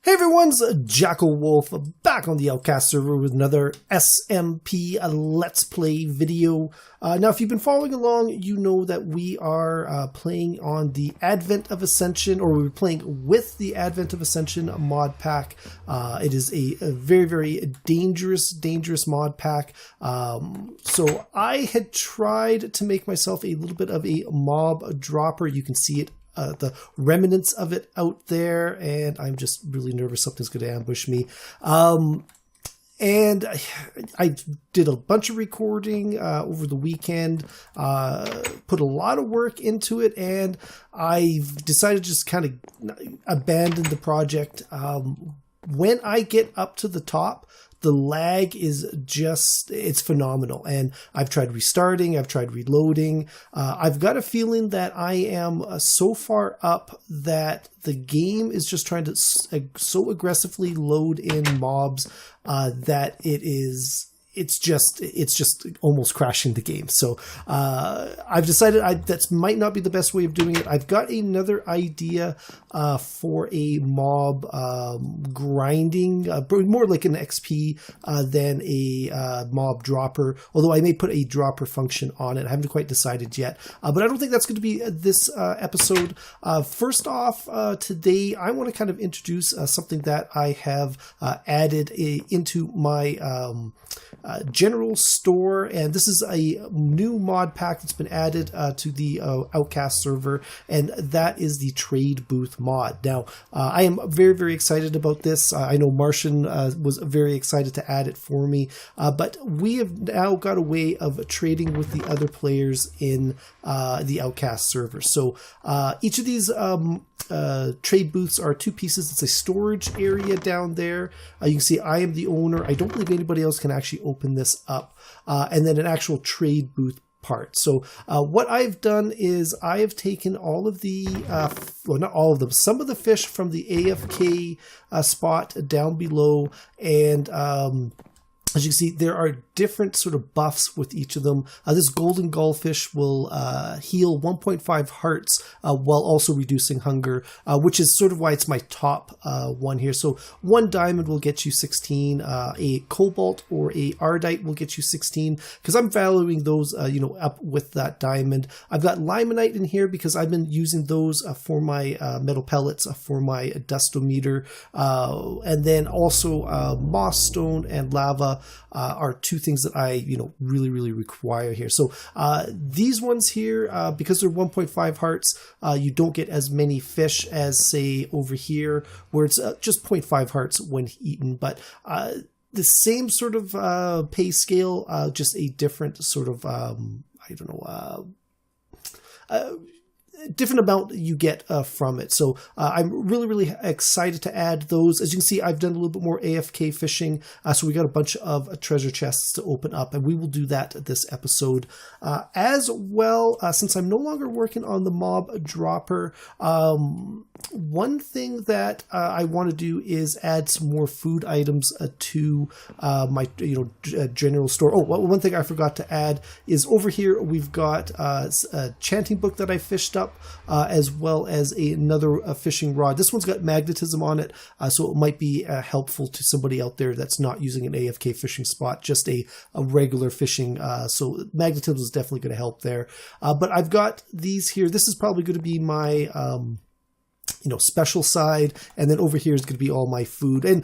Hey everyone's Jackel Wolf back on the Outkast server with another SMP Let's Play video. Now, if you've been following along, you know that we are playing on the Advent of Ascension, or we're playing with the Advent of Ascension mod pack. It is a very, very dangerous mod pack. So I had tried to make myself a little bit of a mob dropper. You can see it. The remnants of it out there, and I'm just really nervous something's going to ambush me. And I did a bunch of recording over the weekend, put a lot of work into it, and I've decided to just kind of abandon the project. When I get up to the top, the lag is just, it's phenomenal. And I've tried restarting, I've tried reloading. I've got a feeling that I am so far up that the game is just trying to so aggressively load in mobs that it's just almost crashing the game. So I've decided that might not be the best way of doing it. I've got another idea for a mob grinding, more like an XP than a mob dropper, although I may put a dropper function on it. I haven't quite decided yet, but I don't think that's going to be this episode. First off, today I want to kind of introduce something that I have added into my general store, and this is a new mod pack that's been added to the Outkast server, and that is the trade booth mod. Now, I am very excited about this. I know Martian was very excited to add it for me, but we have now got a way of trading with the other players in the Outkast server. So each of these trade booths are two pieces. It's a storage area down there. You can see I am the owner. I don't believe anybody else can actually open this up. And then an actual trade booth part. So what I've done is I have taken all of the, well, not all of them, some of the fish from the AFK spot down below, and as you can see, there are different sort of buffs with each of them. This golden gullfish will heal 1.5 hearts while also reducing hunger, which is sort of why it's my top one here. So 1 diamond will get you 16, a cobalt or a ardite will get you 16, because I'm valuing those, up with that diamond. I've got limonite in here because I've been using those for my metal pellets, for my dustometer, and then also moss stone and lava are two things that I, really require here. So these ones here, because they're 1.5 hearts, you don't get as many fish as, say, over here, where it's just 0.5 hearts when eaten. But the same sort of pay scale, just a different sort of, different amount you get from it. So I'm really excited to add those. As you can see, I've done a little bit more AFK fishing, so we got a bunch of treasure chests to open up, and we will do that this episode. As well, since I'm no longer working on the mob dropper, one thing that I want to do is add some more food items to my general store. Oh, one thing I forgot to add is over here we've got a chanting book that I fished up, as well as another fishing rod. This one's got magnetism on it, so it might be helpful to somebody out there that's not using an AFK fishing spot, just a regular fishing. So magnetism is definitely going to help there. But I've got these here. This is probably going to be my special side, and then over here is going to be all my food. And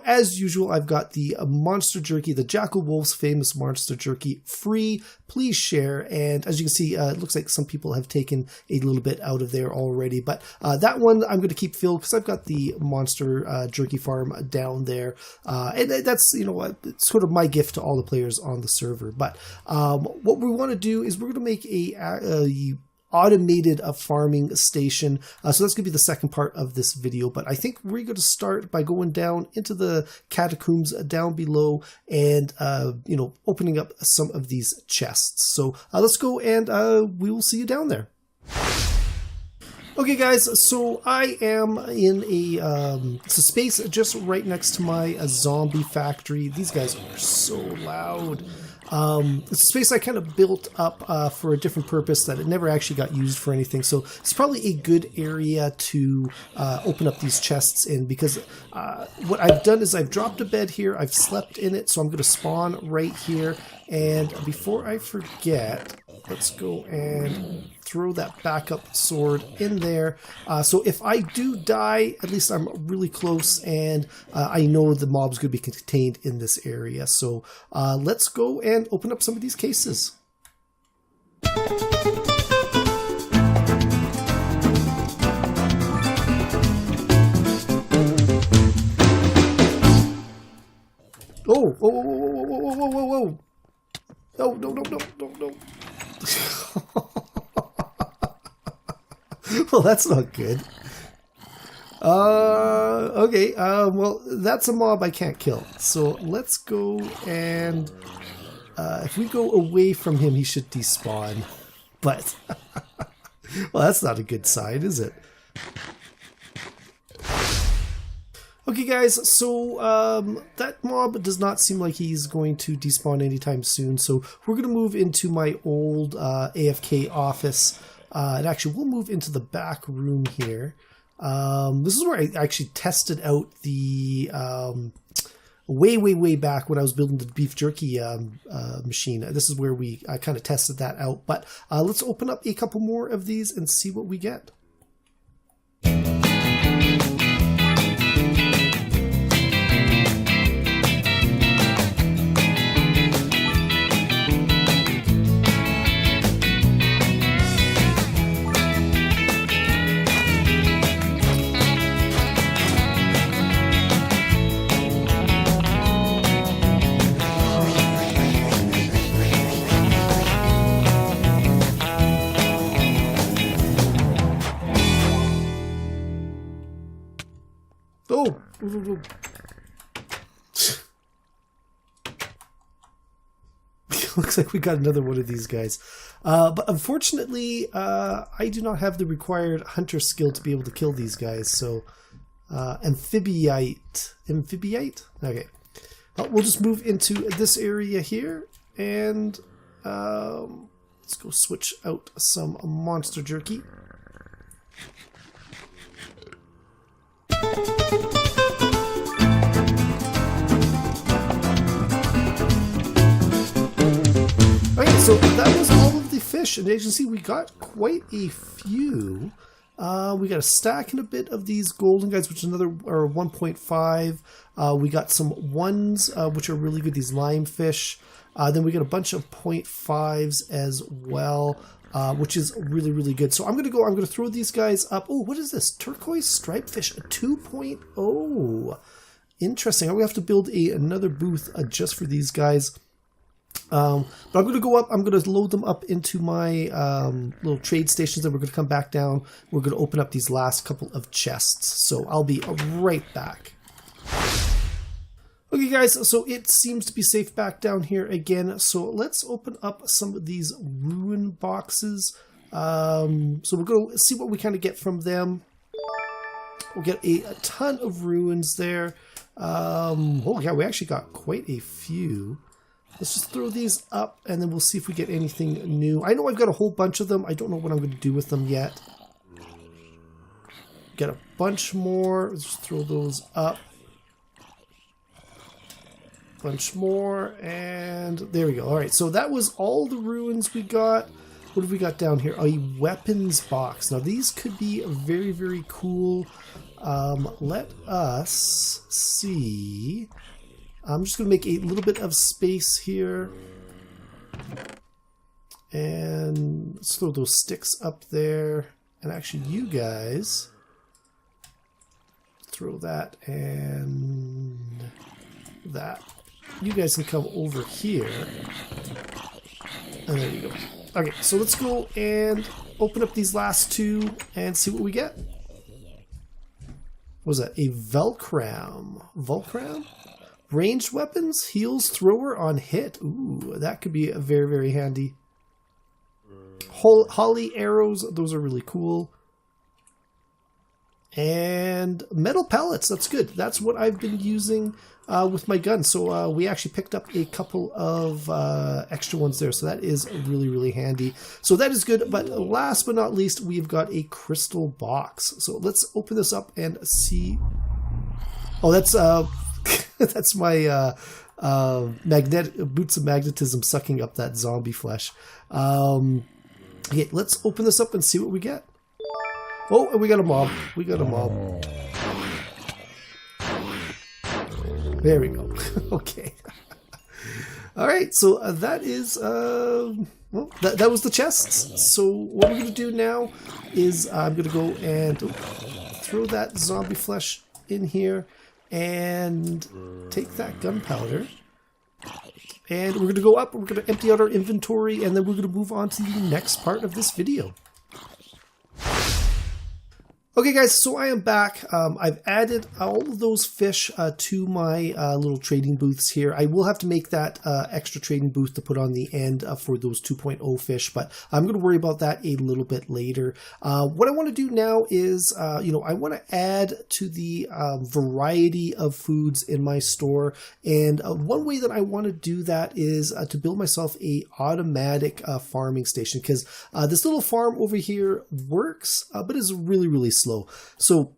as usual, I've got the monster jerky, the Jackel Wolf's famous monster jerky, free. Please share. And as you can see, it looks like some people have taken a little bit out of there already, but that one I'm going to keep filled because I've got the monster jerky farm down there, and that's it's sort of my gift to all the players on the server. But what we want to do is we're going to make a automated farming station. So that's going to be the second part of this video, but I think we're going to start by going down into the catacombs down below and, opening up some of these chests. So let's go, and we will see you down there. Okay guys, so I am in it's a space just right next to my zombie factory. These guys are so loud. It's a space I kind of built up for a different purpose that it never actually got used for anything. So it's probably a good area to open up these chests in, because what I've done is I've dropped a bed here. I've slept in it, so I'm going to spawn right here. And before I forget, let's go and throw that backup sword in there. So if I do die, at least I'm really close, and I know the mob's going to be contained in this area. So let's go and open up some of these cases. Oh, whoa, whoa, whoa, whoa, whoa, whoa, whoa. No, no, no, no, no, no. Well, that's not good. Okay, well, that's a mob I can't kill. So let's go and... if we go away from him, he should despawn. But... well, that's not a good sign, is it? Okay, guys, so that mob does not seem like he's going to despawn anytime soon, so we're going to move into my old AFK office, and actually we'll move into the back room here. This is where I actually tested out the way back when I was building the beef jerky machine. This is where I kind of tested that out, but let's open up a couple more of these and see what we get. Oh! Looks like we got another one of these guys. But unfortunately, I do not have the required hunter skill to be able to kill these guys. So, amphibiite? Okay. We'll just move into this area here. And let's go switch out some monster jerky. Okay, so that was all of the fish, and as you can see, we got quite a few. We got a stack and a bit of these golden guys, which is another 1.5. We got some ones, which are really good, these lime fish. Then we got a bunch of 0.5s as well, which is really, really good. So I'm going to throw these guys up. Oh, what is this? Turquoise striped fish, a 2.0. Interesting. We have to build another booth just for these guys. But I'm going to go up. I'm going to load them up into my little trade stations, and we're going to come back down. We're going to open up these last couple of chests. So I'll be right back. Okay, guys, so it seems to be safe back down here again. So let's open up some of these ruin boxes. So we're going to see what we kind of get from them. We'll get a ton of ruins there. Oh, yeah, we actually got quite a few. Let's just throw these up, and then we'll see if we get anything new. I know I've got a whole bunch of them. I don't know what I'm going to do with them yet. Get a bunch more. Let's just throw those up. Bunch more, and there we go. All right, so that was all the ruins we got. What have we got down here? A weapons box. Now, these could be very, very cool. Let us see. I'm just going to make a little bit of space here. And let's throw those sticks up there. And actually, you guys, throw that and that. You guys can come over here. And there you go. Okay, so let's go and open up these last two and see what we get. What was that? A Velcram. Volcram? Ranged weapons, heals thrower on hit. Ooh, that could be very, very handy. Holly arrows, those are really cool. And metal pellets, that's good. That's what I've been using with my gun. So we actually picked up a couple of extra ones there. So that is really, really handy. So that is good. But last but not least, we've got a crystal box. So let's open this up and see. Oh, that's that's my boots of magnetism sucking up that zombie flesh. Okay, let's open this up and see what we get. Oh, we got a mob. We got a mob. There we go. Okay. All right, so that is, well, that was the chests. So what we're going to do now is I'm going to go and throw that zombie flesh in here and take that gunpowder. And we're going to go up, we're going to empty out our inventory, and then we're going to move on to the next part of this video. Okay guys, so I am back. I've added all of those fish to my little trading booths here. I will have to make that extra trading booth to put on the end for those 2.0 fish, but I'm going to worry about that a little bit later. What I want to do now is, I want to add to the variety of foods in my store, and one way that I want to do that is to build myself a automatic farming station, because this little farm over here works, but is really, really slow. So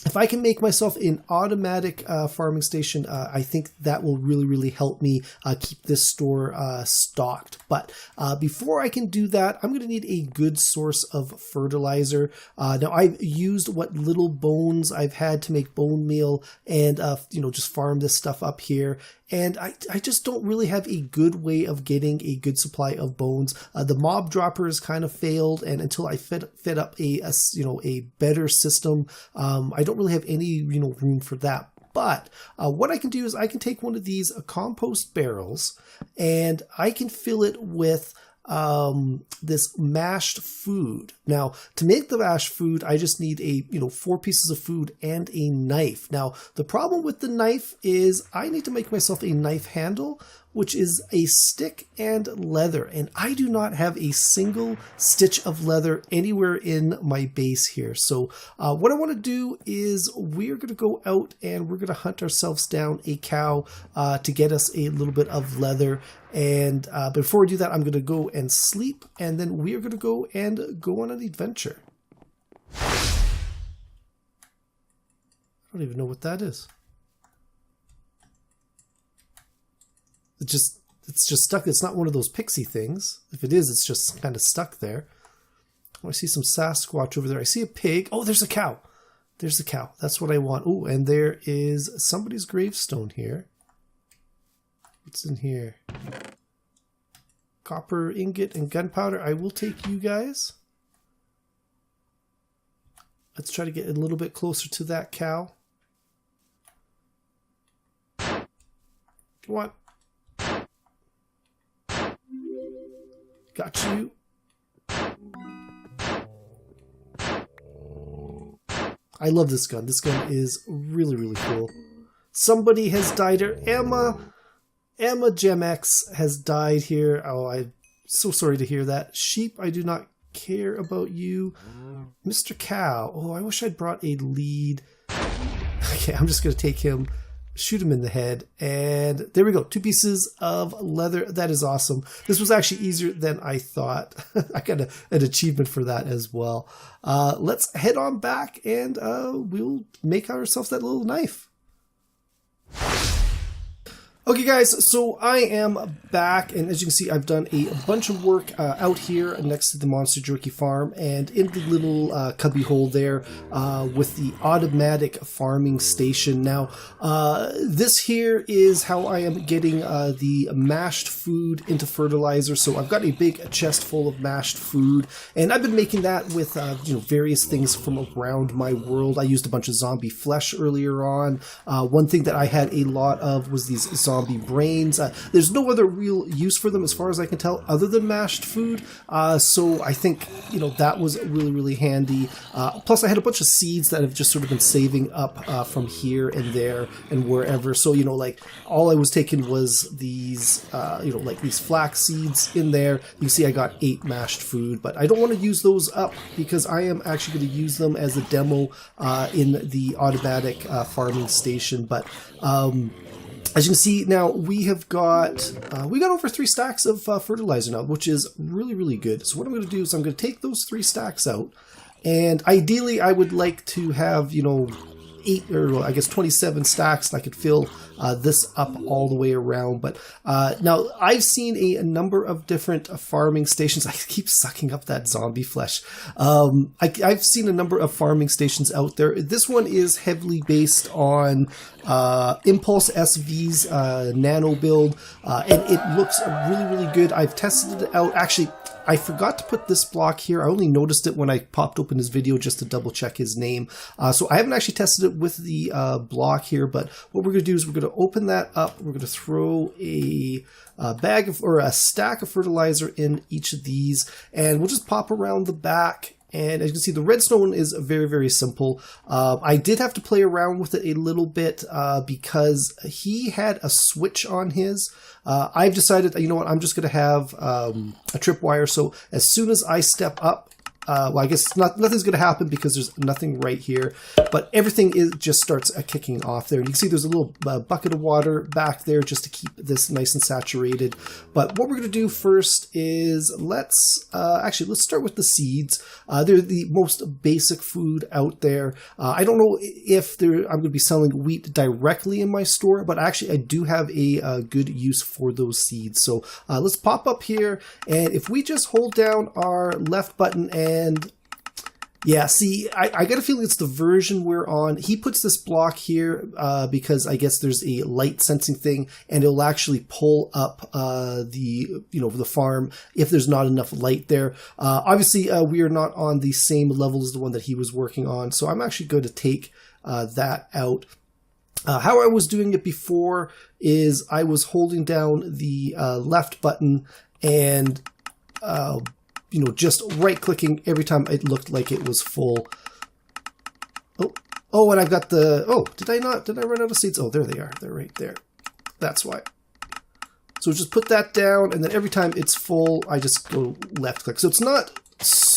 if I can make myself an automatic farming station, I think that will really, really help me keep this store stocked. But before I can do that, I'm going to need a good source of fertilizer. Now, I've used what little bones I've had to make bone meal and, just farm this stuff up here. And I just don't really have a good way of getting a good supply of bones. The mob dropper has kind of failed, and until I fit up a better system, I don't really have any room for that. But what I can do is I can take one of these compost barrels and I can fill it with this mashed food. Now, to make the mashed food, I just need 4 pieces of food and a knife. Now, the problem with the knife is I need to make myself a knife handle, which is a stick and leather. And I do not have a single stitch of leather anywhere in my base here. So what I want to do is we're going to go out and we're going to hunt ourselves down a cow to get us a little bit of leather. And before we do that, I'm going to go and sleep, and then we are going to go on an adventure. I don't even know what that is. It's just stuck. It's not one of those pixie things. If it is, it's just kind of stuck there. Oh, I see some Sasquatch over there. I see a pig. Oh, there's a cow. There's a cow. That's what I want. Oh, and there is somebody's gravestone here. What's in here? Copper ingot and gunpowder. I will take you guys. Let's try to get a little bit closer to that cow. Come on. Got you. I love this gun. This gun is really, really cool. Somebody has died here. EmmaJemx has died here. Oh, I'm so sorry to hear that. Sheep, I do not care about you. Mr. Cow. Oh, I wish I'd brought a lead. Okay, I'm just going to take him, shoot him in the head, and there we go. 2 pieces of leather. That is awesome. This was actually easier than I thought. I got an achievement for that as well. Let's head on back and we'll make ourselves that little knife. Okay guys, so I am back, and as you can see, I've done a bunch of work out here next to the Monster Jerky farm and in the little cubby hole there with the automatic farming station. Now, this here is how I am getting the mashed food into fertilizer. So I've got a big chest full of mashed food, and I've been making that with various things from around my world. I used a bunch of zombie flesh earlier on. One thing that I had a lot of was these zombie zombie brains. There's no other real use for them as far as I can tell other than mashed food. So I think, you know, that was really, really handy. Plus I had a bunch of seeds that have just sort of been saving up from here and there and wherever. So, you know, like all I was taking was these, you know, like these flax seeds in there. You see I got 8 mashed food, but I don't want to use those up because I am actually going to use them as a demo in the automatic farming station. But as you can see now, we got over 3 stacks of fertilizer now, which is really, really good. So what I'm going to do is I'm going to take those 3 stacks out, and ideally I would like to have, you know, 8 or I guess 27 stacks. I could fill this up all the way around. But now I've seen a number of different farming stations. I keep sucking up that zombie flesh. I've seen a number of farming stations out there. This one is heavily based on impulseSV's nano build, and it looks really, really good. I've tested it out. Actually, I forgot to put this block here. I only noticed it when I popped open his video just to double check his name. So I haven't actually tested it with the block here, but what we're going to do is we're going to open that up. We're going to throw a bag of, or a stack of fertilizer in each of these, and we'll just pop around the back. And as you can see, the redstone is very, very simple. I did have to play around with it a little bit because he had a switch on his. I've decided, you know what, I'm just going to have a tripwire. So as soon as I step up, well, I guess nothing's going to happen because there's nothing right here, but everything just starts kicking off there. And you can see there's a little bucket of water back there just to keep this nice and saturated. But what we're going to do first is let's start with the seeds. They're the most basic food out there. I don't know if I'm going to be selling wheat directly in my store, but actually I do have a good use for those seeds. So let's pop up here, and if we just hold down our left button and yeah, see, I got a feeling it's the version we're on. He puts this block here because I guess there's a light sensing thing, and it'll actually pull up the farm if there's not enough light there. Obviously, we are not on the same level as the one that he was working on, so I'm actually going to take that out. How I was doing it before is I was holding down the left button and just right-clicking every time it looked like it was full. Oh, and I've got did I run out of seeds? Oh, there they are. They're right there. That's why. So just put that down, and then every time it's full, I just go left-click. So it's not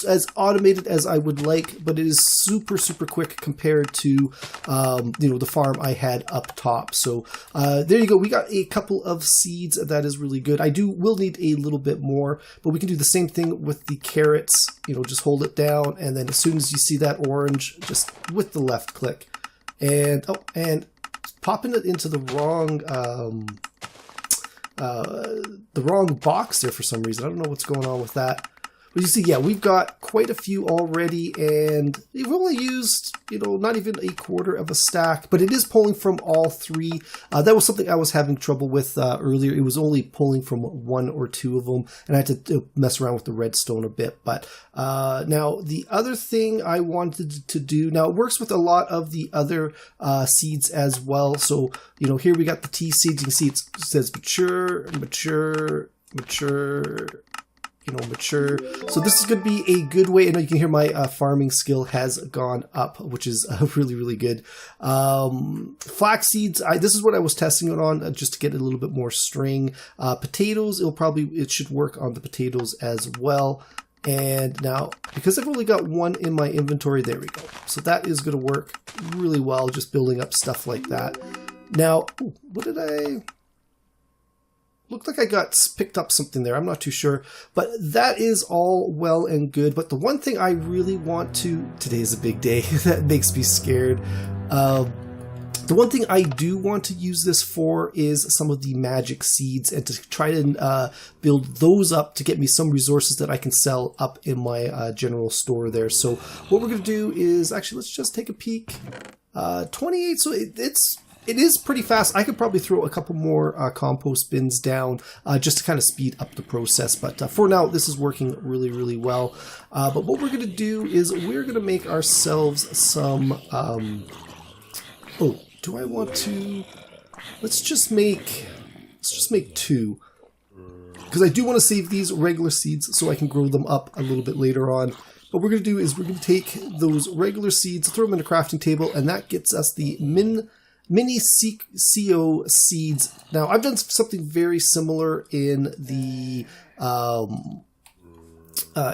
as automated as I would like, but it is super, super quick compared to, the farm I had up top. So there you go. We got a couple of seeds. That is really good. Will need a little bit more, but we can do the same thing with the carrots. Just hold it down, and then as soon as you see that orange, just with the left click, and popping it into the wrong box there for some reason. I don't know what's going on with that. But you see, yeah, we've got quite a few already, and we've only used, not even a quarter of a stack, but it is pulling from all 3. That was something I was having trouble with earlier. It was only pulling from 1 or 2 of them, and I had to mess around with the redstone a bit. But now, the other thing I wanted to do, now it works with a lot of the other seeds as well. So, here we got the T seeds. You can see it says mature, mature, mature, mature. So this is going to be a good way. And you can hear my farming skill has gone up, which is really, really good. Flax seeds, this is what I was testing it on just to get a little bit more string. Potatoes, it should work on the potatoes as well. And now, because I've only got 1 in my inventory, there we go. So that is going to work really well, just building up stuff like that. Now, what did I... Looked like I picked up something there. I'm not too sure, but that is all well and good. But the one thing I really want to, today is a big day. That makes me scared. The one thing I do want to use this for is some of the magic seeds, and to try to build those up to get me some resources that I can sell up in my general store there. So what we're going to do is actually, let's just take a peek. 28, so it is pretty fast. I could probably throw a couple more compost bins down just to kind of speed up the process. But for now, this is working really, really well. But what we're going to do is we're going to make ourselves some... do I want to... Let's just make... Let's just make 2. Because I do want to save these regular seeds so I can grow them up a little bit later on. What we're going to do is we're going to take those regular seeds, throw them in a crafting table, and that gets us the mini CO seeds. Now, I've done something very similar in the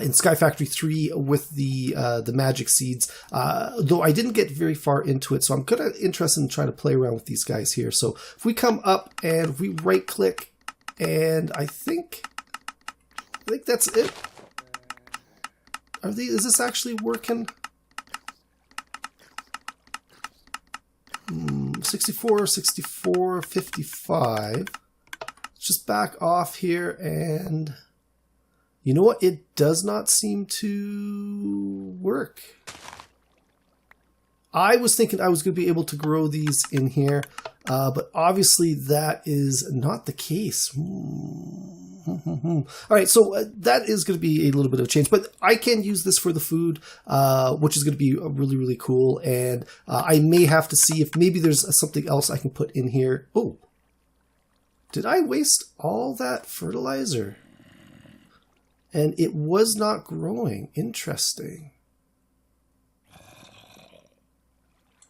in Sky Factory 3 with the magic seeds, though I didn't get very far into it, so I'm kind of interested in trying to play around with these guys here. So if we come up and we right click, and I think that's it. Is this actually working? 64, 64, 55. Let's just back off here, and you know what? It does not seem to work. I was thinking I was going to be able to grow these in here, but obviously that is not the case. All right, so that is going to be a little bit of a change, but I can use this for the food, which is going to be really, really cool. And I may have to see if maybe there's something else I can put in here. Oh, did I waste all that fertilizer? And it was not growing. Interesting.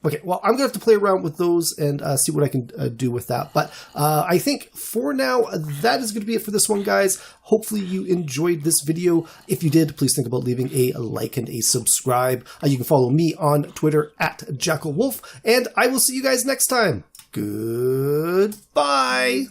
Okay, well, I'm going to have to play around with those and see what I can do with that. But I think for now, that is going to be it for this one, guys. Hopefully you enjoyed this video. If you did, please think about leaving a like and a subscribe. You can follow me on Twitter at JackelWolf, and I will see you guys next time. Goodbye.